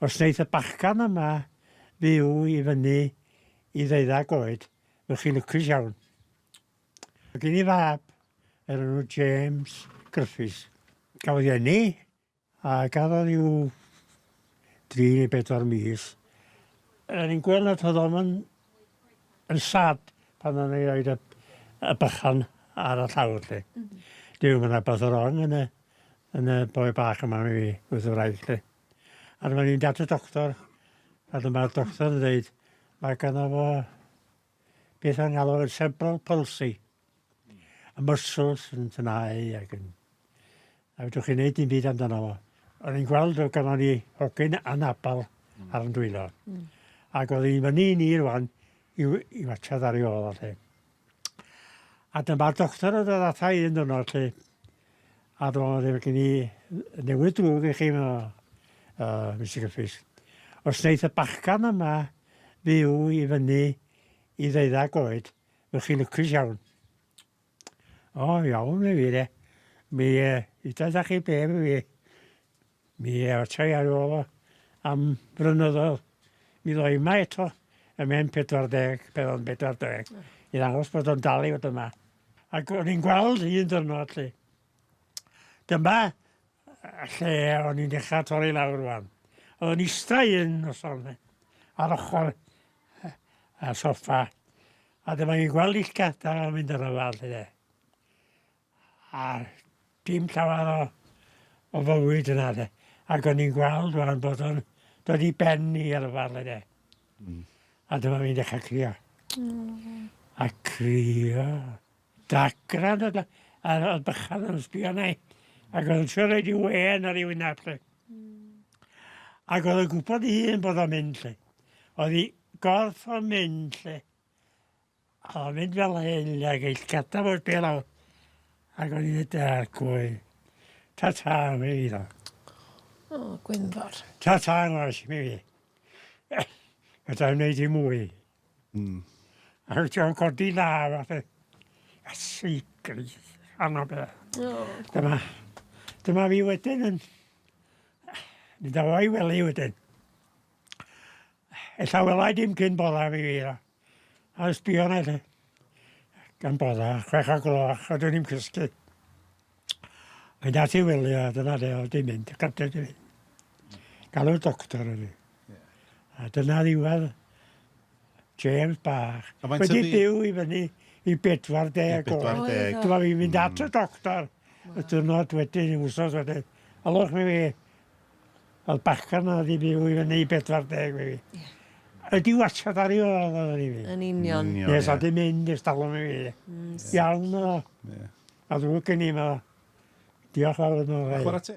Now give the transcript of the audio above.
Os neith y bachgen yma fyw I fyny I 12 oed, fyddwch chi'n lwcus iawn. Gen I fab, enw James Griffiths. Gafodd I eni, a gafodd i'w 3 neu 4 mis. Yn i'n gweld nad oedd o'n yn sad pan o'n i roed y bychan ar y llawr lle. Dyw yma beth o rong yn y boi bach yma mi fi, wrth y wraig lle. A dyma ni'n dat y doctor, a dyma'r doctor yn dweud, mae gynno fo beth o'n galw yn Cerebral Palsy. Y muscles yn tynau ac yn... A fedrwch chi'n neud dim byd amdano fo. O'n i'n gweld o gynno ni hogyn anabal ar yn dwylo. Ac oedd hi'n fyny ni rwan I watchad ar ei ôl o lle. A dyma'r doctor oedd ata I yn dynod lle. A dwi'n efo gen I newid drwg I chi yma, Mr Griffiths. Os neith y bachgen yma fyw I fyny I 12 oed, fyddwch chi'n lwcus iawn. O, iawn mi fi de. Mi, ydych chi be mi fi. Mi watchai ar ôl o am flynyddoedd. Mi ddoi yma eto. Y men 40, beth o'n 40. I ddangos bod o'n dal I fod yma. Ac o'n i'n gweld un dyrnod lle. Dyma lle o'n i'n dechrau torri lawr rwan. O'n ista un os o'n ar ochr y soffa. A dyma i'n gweld i'ch gadael yn mynd ar y fal lle. A dim llawer o fywyd yna lle. Ac o'n i'n gweld rwan bod o'n dod I benni ar y fal lle. A dyma fi'n dechrau crio. A crio. Dagran a'r bychan yn sbio na I. Ac oedd yn siŵr roed I wen ar ei wyneb lle. Ac oedd yn gwybod un bod o'n mynd lle. Oedd I gorff o mynd lle. A oedd mynd fel hyn ac eich gadael o'r be lawr. Ac oedd i'n dweud, gwy. Ta-ta, mi fi ddo. O, Gwynfor. Ta-ta, ngwas, mi fi. Gada'n wneud I mwy. Ac ti'n codi laf, a a seiclis, anno be. Dyma fi wedyn yn... Ni da fo I weli wedyn. Ella welai dim cyn bodda fi fi. A sbio na lle. Gan bodda, 6 o gloch, a dwi'n i'n cysgu. Mae'n at I weli, a dyna le o di mynd, gadw di mynd. Galw'r doctor ydi. A dyna ddiwedd James bach. Wedi byw I fyny I 40 oed. Dyma fi'n mynd at y doctor. Y dwrnod wedyn, I wsos wedyn. Alwch mi fi. Oedd bachgen na wedi byw I fyny 40 mi fi. Ydi watchad ar ei ôl oedd ni fi. Yn union. Nes a di mynd i'r stalwm mi fi. Iawn o. A ddrwg gen I ma. Diolch fawr yn o'r rhaid.